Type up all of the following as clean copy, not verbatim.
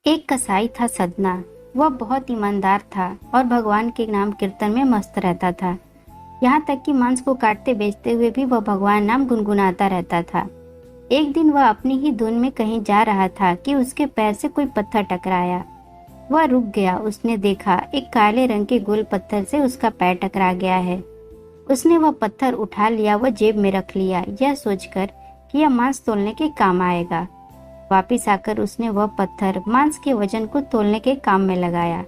एक कसाई था सदना। वह बहुत ईमानदार था और भगवान के नाम कीर्तन में मस्त रहता था। यहाँ तक कि मांस को काटते बेचते हुए भी वह भगवान नाम गुनगुनाता रहता था। एक दिन वह अपनी ही धुन में कहीं जा रहा था कि उसके पैर से कोई पत्थर टकराया। वह रुक गया। उसने देखा एक काले रंग के गोल पत्थर से उसका पैर टकरा गया है। उसने वह पत्थर उठा लिया, वह जेब में रख लिया, यह सोचकर कि यह मांस तोलने के काम आएगा। वापिस आकर उसने वह पत्थर मांस के वजन को तोलने के काम में लगाया।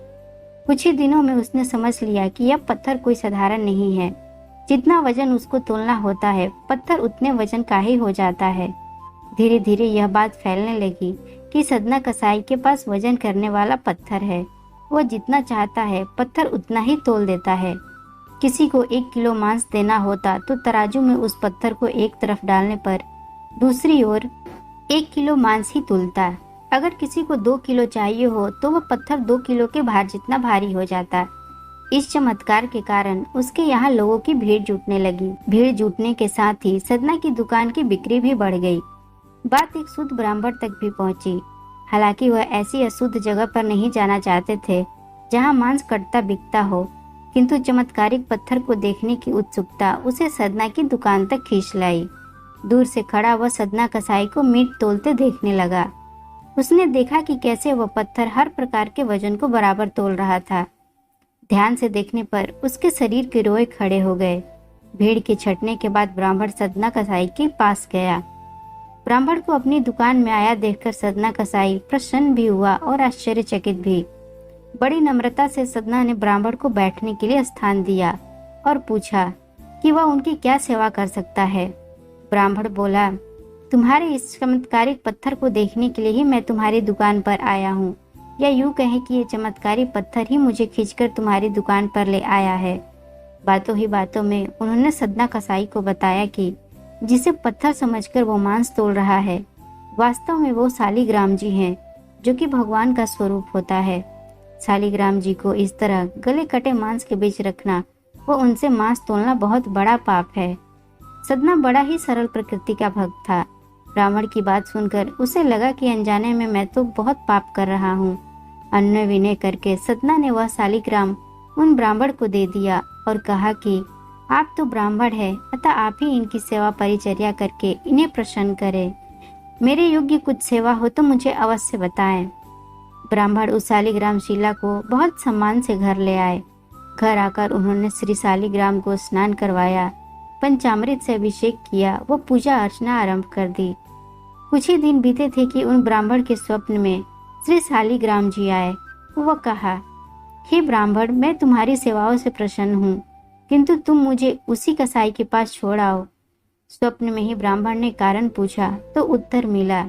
कुछ ही दिनों में उसने समझ लिया कि यह पत्थर कोई साधारण नहीं है। जितना वजन उसको तोलना होता है, पत्थर उतने वजन का ही हो जाता है। धीरे धीरे यह बात फैलने लगी कि सदना कसाई के पास वजन करने वाला पत्थर है। वह जितना चाहता है पत्थर उतना ही तोल देता है। किसी को 1 किलो मांस देना होता तो तराजू में उस पत्थर को एक तरफ डालने पर दूसरी ओर 1 किलो मांस ही तुलता। अगर किसी को 2 किलो चाहिए हो तो वह पत्थर 2 किलो के भार जितना भारी हो जाता। इस चमत्कार के कारण उसके यहाँ लोगों की भीड़ जुटने लगी। भीड़ जुटने के साथ ही सदना की दुकान की बिक्री भी बढ़ गई। बात एक शुद्ध ब्राह्मण तक भी पहुंची। हालांकि वह ऐसी अशुद्ध जगह पर नहीं जाना चाहते थे जहाँ मांस कटता बिकता हो, किंतु चमत्कारिक पत्थर को देखने की उत्सुकता उसे सदना की दुकान तक खींच लाई। दूर से खड़ा वह सदना कसाई को मीट तोलते देखने लगा। उसने देखा कि कैसे वह पत्थर हर प्रकार के वजन को बराबर तोल रहा था। ध्यान से देखने पर उसके शरीर के रोए खड़े हो गए। भीड़ के छटने के बाद ब्राह्मण सदना कसाई के पास गया। ब्राह्मण को अपनी दुकान में आया देखकर सदना कसाई प्रसन्न भी हुआ और आश्चर्यचकित भी। बड़ी नम्रता से सदना ने ब्राह्मण को बैठने के लिए स्थान दिया और पूछा कि वह उनकी क्या सेवा कर सकता है। ब्राह्मण बोला, तुम्हारे इस चमत्कारिक पत्थर को देखने के लिए ही मैं तुम्हारी दुकान पर आया हूँ, या यूं कहें कि ये चमत्कारी पत्थर ही मुझे खींचकर तुम्हारी दुकान पर ले आया है। बातों ही बातों में उन्होंने सदना कसाई को बताया कि जिसे पत्थर समझकर वो मांस तोल रहा है, वास्तव में वो शालिग्राम जी हैं, जो कि भगवान का स्वरूप होता है। शालिग्राम जी को इस तरह गले कटे मांस के बीच रखना व उनसे मांस तोलना बहुत बड़ा पाप है। सदना बड़ा ही सरल प्रकृति का भक्त था। ब्राह्मण की बात सुनकर उसे लगा कि अनजाने में मैं तो बहुत पाप कर रहा हूँ। अन्य विनय करके सदना ने वह शालिग्राम उन ब्राह्मण को दे दिया और कहा कि आप तो ब्राह्मण है, अतः आप ही इनकी सेवा परिचर्या करके इन्हें प्रसन्न करें। मेरे योग्य कुछ सेवा हो तो मुझे अवश्य बताएं। ब्राह्मण उस शालिग्राम शिला को बहुत सम्मान से घर ले आए। घर आकर उन्होंने श्री शालिग्राम को स्नान करवाया, पंचामृत से अभिषेक किया, वो पूजा अर्चना आरंभ कर दी। कुछ ही दिन बीते थे कि उन ब्राह्मण के स्वप्न में श्री शालिग्राम जी आए। वह कहा, हे ब्राह्मण, मैं तुम्हारी सेवाओं से प्रसन्न हूँ, किंतु तुम मुझे उसी कसाई के पास छोड़ आओ। स्वप्न में ही ब्राह्मण ने कारण पूछा तो उत्तर मिला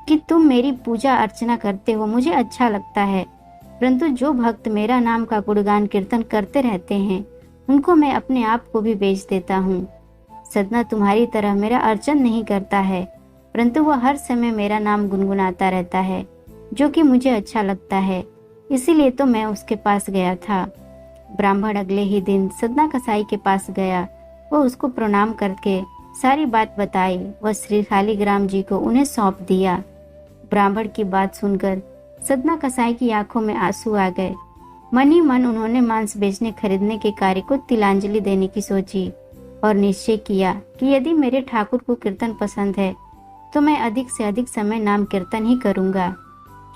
कि तुम मेरी पूजा अर्चना करते हो, मुझे अच्छा लगता है, परंतु जो भक्त मेरा नाम का गुणगान कीर्तन करते रहते हैं उनको मैं अपने आप को भी बेच देता हूँ। सदना तुम्हारी तरह मेरा अर्चन नहीं करता है, परंतु वह हर समय मेरा नाम गुनगुनाता रहता है, जो कि मुझे अच्छा लगता है, इसीलिए तो मैं उसके पास गया था। ब्राह्मण अगले ही दिन सदना कसाई के पास गया। वह उसको प्रणाम करके सारी बात बताई। वह श्री शालिग्राम जी को उन्हें सौंप दिया। ब्राह्मण की बात सुनकर सदना कसाई की आंखों में आंसू आ गए। मन ही मन उन्होंने मांस बेचने खरीदने के कार्य को तिलांजलि देने की सोची और निश्चय किया कि यदि मेरे ठाकुर को कीर्तन पसंद है तो मैं अधिक से अधिक समय नाम कीर्तन ही करूंगा।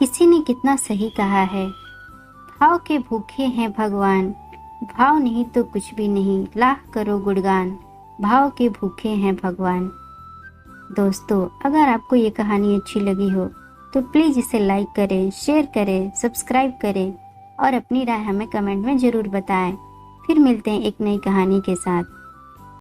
किसी ने कितना सही कहा है, भाव के भूखे हैं भगवान, भाव नहीं तो कुछ भी नहीं, लाख करो गुणगान, भाव के भूखे हैं भगवान। दोस्तों, अगर आपको ये कहानी अच्छी लगी हो तो प्लीज़ इसे लाइक करें, शेयर करें, सब्सक्राइब करें और अपनी राय हमें कमेंट में ज़रूर बताएं। फिर मिलते हैं एक नई कहानी के साथ।